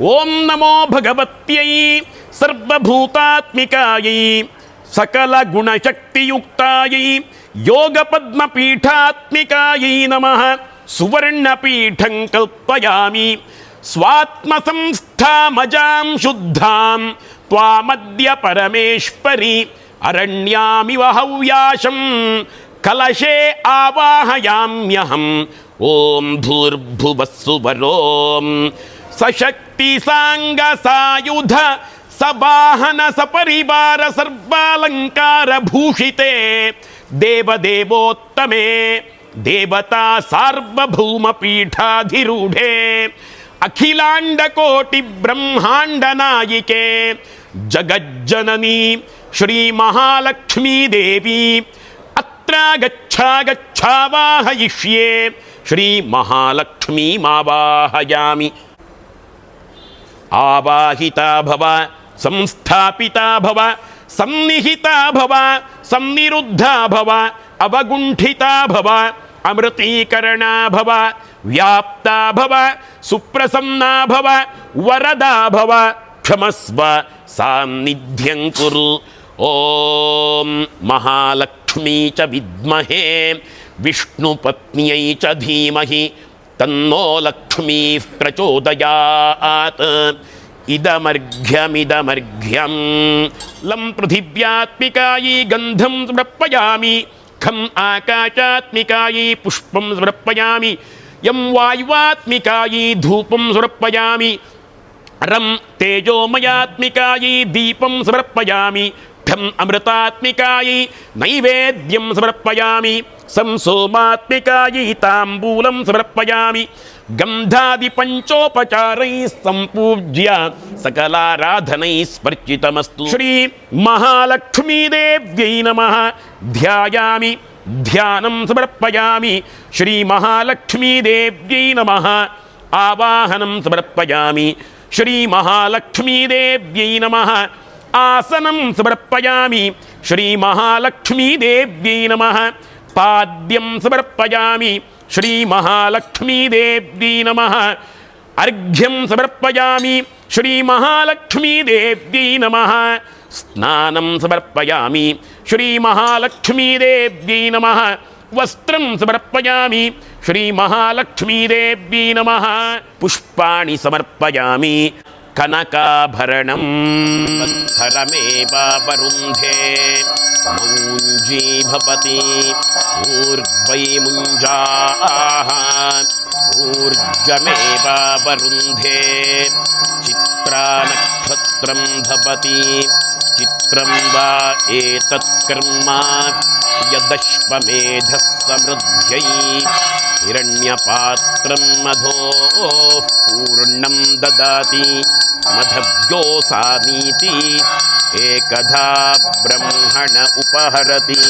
ಓಂ ನಮೋ ಭಗವತ್ಯೈ ಸರ್ವಭೂತಾತ್ಮಿಕಾಯೈ ಸಕಲ ಗುಣಶಕ್ತಿಯುಕ್ತಾಯೈ ಯೋಗ ಪದ್ಮಪೀಠಾತ್ಮಿಕಾಯೈ ನಮಃ. ಸುವರ್ಣಪೀಠಂ ಕಲ್ಪಯಾಮಿ ಸ್ವಾತ್ಮ ಸಂಸ್ಥಾಮಜಾಂ ಶುದ್ಧಾಂ ತ್ವಾಮದ್ಯ ಪರಮೇಶ್ವರಿ ಅರಣ್ಯಾಮಿವ ಹವ್ಯಾಶಂ ಕಲಶೇ ಆವಾಹಯಾಮ್ಯಹಂ. ಓಂ ಭೂರ್ಭುವಸ್ಸುವರೋಂ ಸಶಕ್ತಿ ಸಾಂಗ ಸಾಯುಧ ಸವಾಹನ ಸಪರಿವಾರ ಸರ್ವಾಲಂಕಾರ ಭೂಷಿತೆ ದೇವದೇವೋತ್ತಮೆ ದೇವತಾ ಸಾರ್ವಭೌಮ ಪೀಠಾಧಿರೂಢೆ ಅಖಿಲಾಂಡ ಕೋಟಿ ಬ್ರಹ್ಮಾಂಡ ನಾಯಿಕೆ ಜಗಜ್ಜನನಿ ಶ್ರೀ ಮಹಾಲಕ್ಷ್ಮೀ ದೇವಿ ಅತ್ರ ಗಚ್ಛಾವಾಹಯಿಷ್ಯೆ. ಶ್ರೀ ಮಹಾಲಕ್ಷ್ಮೀ ಮಾವಾಹಯಾಮಿ. ಆವಾಹಿತಾ ಭವ ಸಂಸ್ಥಾಪಿತಾ ಭವ ಸನ್ನಿಹಿತಾ ಭವ ಸನ್ನಿರುದ್ಧಾ ಭವ ಅವಗುಂಠಿತಾ ಭವ ಅಮೃತೀಕರಣಾ ಭವ ವ್ಯಾಪ್ತಾ ಭವ ಸುಪ್ರಸನ್ನಾ ಭವ ವರದಾ ಭವ ಕ್ಷಮಸ್ವ ಸಾನ್ನಿಧ್ಯಂ ಕುರು. ಓಂ ಮಹಾಲಕ್ಷ್ಮೀ ಚ ವಿದ್ಮಹೇ ವಿಷ್ಣುಪತ್ನ್ಯೈ ಚ ಧೀಮಹಿ ತನ್ನೋ ಲಕ್ಷ್ಮೀ ಪ್ರಚೋದಯಾತ್. ಇದಮರ್ಘ್ಯಮಿದಮರ್ಘ್ಯಂ ಲಂ ಪೃಥಿವ್ಯಾತ್ಮಿಕಾಯಿ ಗಂಧಂ ಸಮರ್ಪಯಾಮಿ ಖಂ ಆಕಾಶಾತ್ಮಿಕಾಯಿ ಪುಷ್ಪಂ ಸಮರ್ಪಯಾಮಿ ಯಂ ವಾಯುವಾತ್ಮಿಕಾಯಿ ಧೂಪಂ ಸಮರ್ಪಯಾಮಿ ರಂ ತೇಜೋಮಯಾತ್ಮಿಕಾಯಿ ದೀಪಂ ಸಮರ್ಪಯಾಮಿ ಠಂ ಅಮೃತಾತ್ಮಿಕಾಯಿ ನೈವೇದ್ಯಂ ಸಮರ್ಪಯಾಮಿ ಸಂ ಸೋಮಾತ್ಮಿಕಾಯಿ ತಾಂಬೂಲಂ ಸಮರ್ಪಯಾಮಿ ಗಂಧಾದಿ ಪಂಚೋಪಚಾರೈ ಸಂಪೂಜ್ಯ ಸಕಲಾರಾಧನೈ ಸ್ಪರ್ಚಿತಮಸ್ತು. ಶ್ರೀ ಮಹಾಲಕ್ಷ್ಮೀ ದೇವ್ಯೈ ನಮಃ. ಧ್ಯಾಯಾಮಿ ಧ್ಯಾನಂ ಸಮರ್ಪಯಾಮಿ ಶ್ರೀ ಮಹಾಲಕ್ಷ್ಮೀ ದೇವ್ಯೈ ನಮಃ. ಆವಾಹನಂ ಸಮರ್ಪಯಾಮಿ ಶ್ರೀ ಮಹಾಲಕ್ಷ್ಮೀ ದೇವ್ಯೈ ನಮಃ. ಆಸನಂ ಸಮರ್ಪಯಾಮಿ ಶ್ರೀ ಮಹಾಲಕ್ಷ್ಮೀ ದೇವ್ಯೈ ನಮಃ. ಪಾದ್ಯಂ ಸಮರ್ಪಯಾಮಿ ಶ್ರೀ ಮಹಾಲಕ್ಷ್ಮೀ ದೇವ್ಯೈ ನಮಃ. ಅರ್ಘ್ಯಂ ಸಮರ್ಪಯಾಮಿ ಶ್ರೀ ಮಹಾಲಕ್ಷ್ಮೀ ದೇವ್ಯೈ ನಮಃ. ಸ್ನಾನಂ ಸಮರ್ಪಯಾಮಿ ಶ್ರೀ ಮಹಾಲಕ್ಷ್ಮೀ ದೇವ್ಯೈ ನಮಃ. ವಸ್ತ್ರಂ ಸಮರ್ಪಯಾಮಿ ಶ್ರೀ ಮಹಾಲಕ್ಷ್ಮೀ ದೇವ್ಯೈ ನಮಃ. ಪುಷ್ಪಾಣಿ ಸಮರ್ಪಯಾಮಿ ಕನಕಾಭರಣಂ ವತ್ಸರಮೇವಾವರುಂಧೆ ಮುಂಜೀ ಭವತಿ ಊರ್ವೈ ಮುಂಜಾಃ ಊರ್ಜಮೇವಾವರುಂಧೆ ಚಿತ್ರಾನಕ್ಷತ್ರಂ ಭವತಿ ಚಿತ್ರಂ ವಾ ಏತತ್ ಕರ್ಮ ಯದಶ್ವಮೇಧಃ ಸಮೃದ್ಧೈ ಹಿರಣ್ಯಪಾತ್ರಂ ಮಧೋಃ ಪೂರ್ಣಂ ದದಾತಿ ಮಧವ್ಯೋಸಾನೀತಿ ಏಕಧಾ ಬ್ರಹ್ಮಣ ಉಪಹರತಿ.